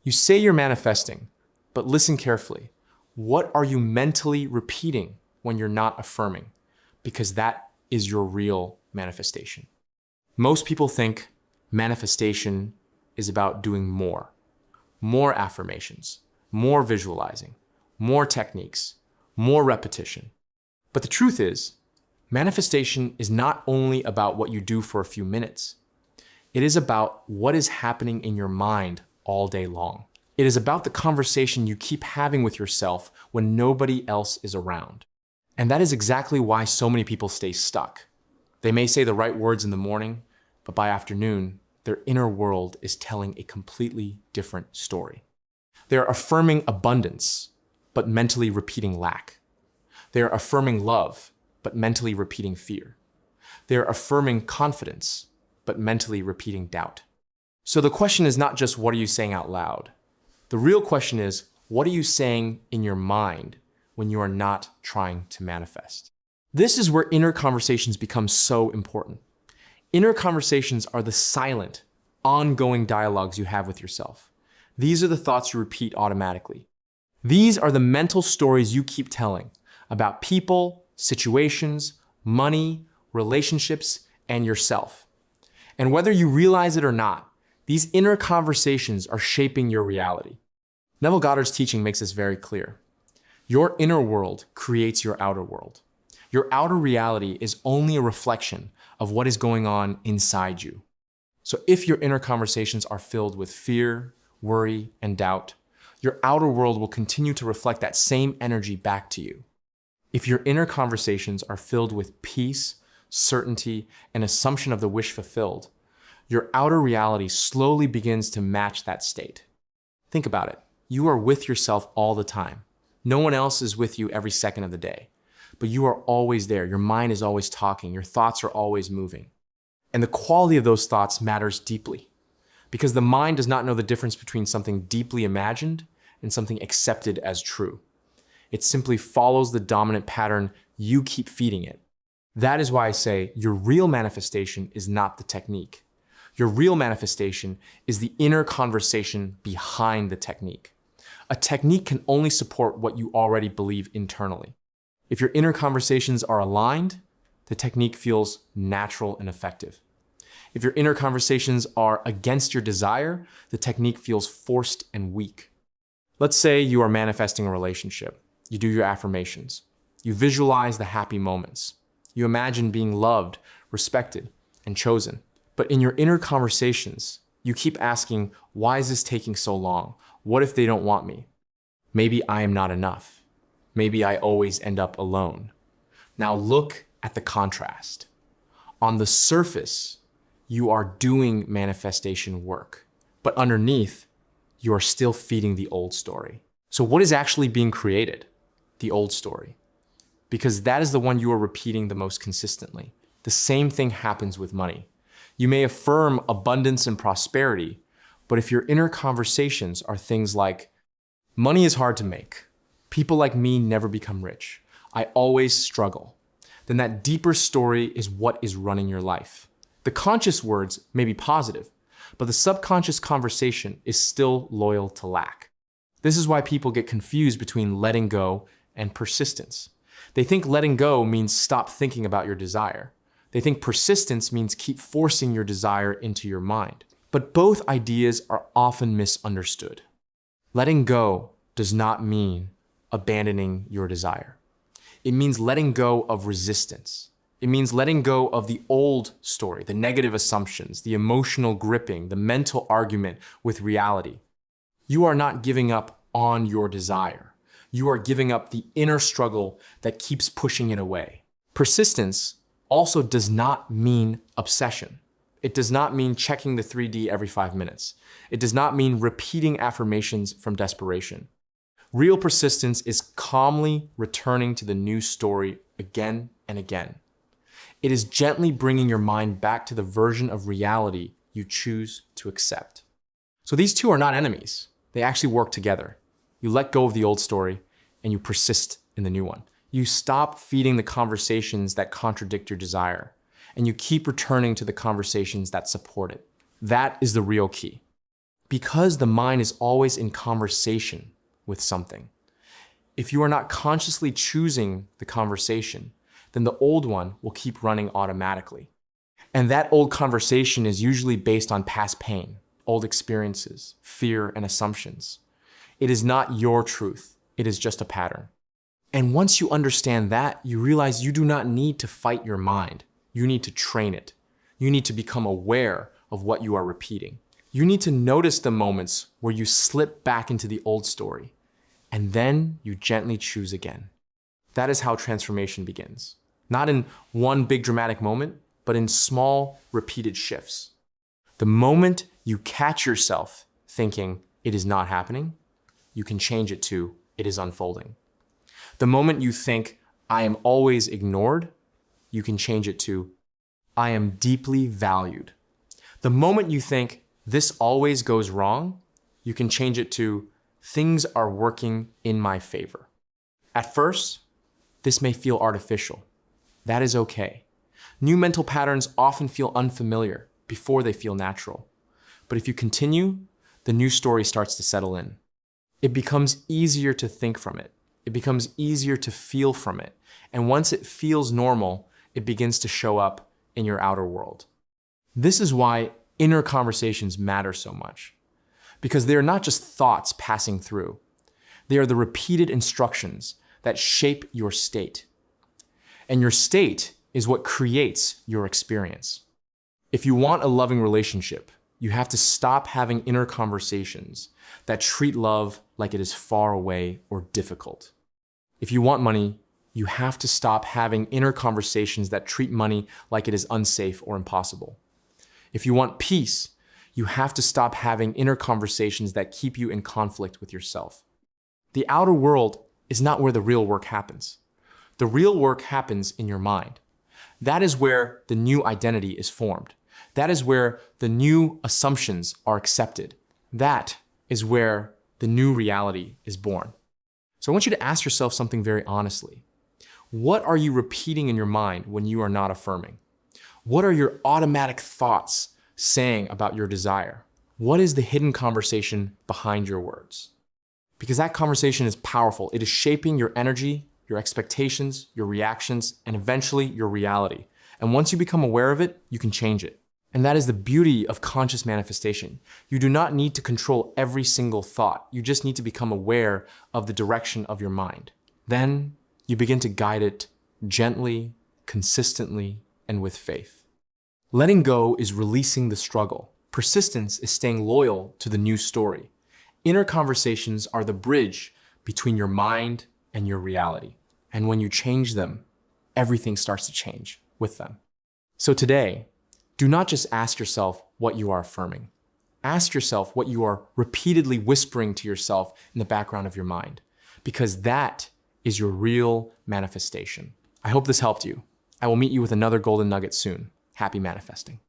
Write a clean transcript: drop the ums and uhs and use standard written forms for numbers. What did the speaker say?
You say you're manifesting, but listen carefully. What are you mentally repeating when you're not affirming? Because that is your real manifestation. Most people think manifestation is about doing more. More affirmations, more visualizing, more techniques, more repetition. But the truth is, manifestation is not only about what you do for a few minutes. It is about what is happening in your mind all day long. It is about the conversation you keep having with yourself when nobody else is around. And that is exactly why so many people stay stuck. They may say the right words in the morning, but by afternoon, their inner world is telling a completely different story. They are affirming abundance, but mentally repeating lack. They are affirming love, but mentally repeating fear. They are affirming confidence, but mentally repeating doubt. So the question is not just what are you saying out loud? The real question is, what are you saying in your mind when you are not trying to manifest? This is where inner conversations become so important. Inner conversations are the silent, ongoing dialogues you have with yourself. These are the thoughts you repeat automatically. These are the mental stories you keep telling about people, situations, money, relationships, and yourself. And whether you realize it or not, these inner conversations are shaping your reality. Neville Goddard's teaching makes this very clear. Your inner world creates your outer world. Your outer reality is only a reflection of what is going on inside you. So if your inner conversations are filled with fear, worry, and doubt, your outer world will continue to reflect that same energy back to you. If your inner conversations are filled with peace, certainty, and assumption of the wish fulfilled, your outer reality slowly begins to match that state. Think about it. You are with yourself all the time. No one else is with you every second of the day, but you are always there. Your mind is always talking. Your thoughts are always moving. And the quality of those thoughts matters deeply because the mind does not know the difference between something deeply imagined and something accepted as true. It simply follows the dominant pattern you keep feeding it. That is why I say your real manifestation is not the technique. Your real manifestation is the inner conversation behind the technique. A technique can only support what you already believe internally. If your inner conversations are aligned, the technique feels natural and effective. If your inner conversations are against your desire, the technique feels forced and weak. Let's say you are manifesting a relationship. You do your affirmations. You visualize the happy moments. You imagine being loved, respected, and chosen. But in your inner conversations, you keep asking, why is this taking so long? What if they don't want me? Maybe I am not enough. Maybe I always end up alone. Now look at the contrast. On the surface, you are doing manifestation work, but underneath, you are still feeding the old story. So what is actually being created? The old story. Because that is the one you are repeating the most consistently. The same thing happens with money. You may affirm abundance and prosperity, but if your inner conversations are things like, money is hard to make, people like me never become rich, I always struggle, then that deeper story is what is running your life. The conscious words may be positive, but the subconscious conversation is still loyal to lack. This is why people get confused between letting go and persistence. They think letting go means stop thinking about your desire. They think persistence means keep forcing your desire into your mind. But both ideas are often misunderstood. Letting go does not mean abandoning your desire. It means letting go of resistance. It means letting go of the old story, the negative assumptions, the emotional gripping, the mental argument with reality. You are not giving up on your desire. You are giving up the inner struggle that keeps pushing it away. Persistence also does not mean obsession. It does not mean checking the 3D every 5 minutes. It does not mean repeating affirmations from desperation. Real persistence is calmly returning to the new story again and again. It is gently bringing your mind back to the version of reality you choose to accept. So these two are not enemies. They actually work together. You let go of the old story and you persist in the new one. You stop feeding the conversations that contradict your desire, and you keep returning to the conversations that support it. That is the real key. Because the mind is always in conversation with something. If you are not consciously choosing the conversation, then the old one will keep running automatically. And that old conversation is usually based on past pain, old experiences, fear, and assumptions. It is not your truth. It is just a pattern. And once you understand that, you realize you do not need to fight your mind. You need to train it. You need to become aware of what you are repeating. You need to notice the moments where you slip back into the old story, and then you gently choose again. That is how transformation begins. Not in one big dramatic moment, but in small, repeated shifts. The moment you catch yourself thinking it is not happening, you can change it to it is unfolding. The moment you think I am always ignored, you can change it to I am deeply valued. The moment you think this always goes wrong, you can change it to things are working in my favor. At first, this may feel artificial. That is okay. New mental patterns often feel unfamiliar before they feel natural. But if you continue, the new story starts to settle in. It becomes easier to think from it. It becomes easier to feel from it. And once it feels normal, it begins to show up in your outer world. This is why inner conversations matter so much. Because they are not just thoughts passing through. They are the repeated instructions that shape your state. And your state is what creates your experience. If you want a loving relationship, you have to stop having inner conversations that treat love like it is far away or difficult. If you want money, you have to stop having inner conversations that treat money like it is unsafe or impossible. If you want peace, you have to stop having inner conversations that keep you in conflict with yourself. The outer world is not where the real work happens. The real work happens in your mind. That is where the new identity is formed. That is where the new assumptions are accepted. That is where the new reality is born. So I want you to ask yourself something very honestly. What are you repeating in your mind when you are not affirming? What are your automatic thoughts saying about your desire? What is the hidden conversation behind your words? Because that conversation is powerful. It is shaping your energy, your expectations, your reactions, and eventually your reality. And once you become aware of it, you can change it. And that is the beauty of conscious manifestation. You do not need to control every single thought. You just need to become aware of the direction of your mind. Then you begin to guide it gently, consistently, and with faith. Letting go is releasing the struggle. Persistence is staying loyal to the new story. Inner conversations are the bridge between your mind and your reality. And when you change them, everything starts to change with them. So today, do not just ask yourself what you are affirming. Ask yourself what you are repeatedly whispering to yourself in the background of your mind, because that is your real manifestation. I hope this helped you. I will meet you with another golden nugget soon. Happy manifesting.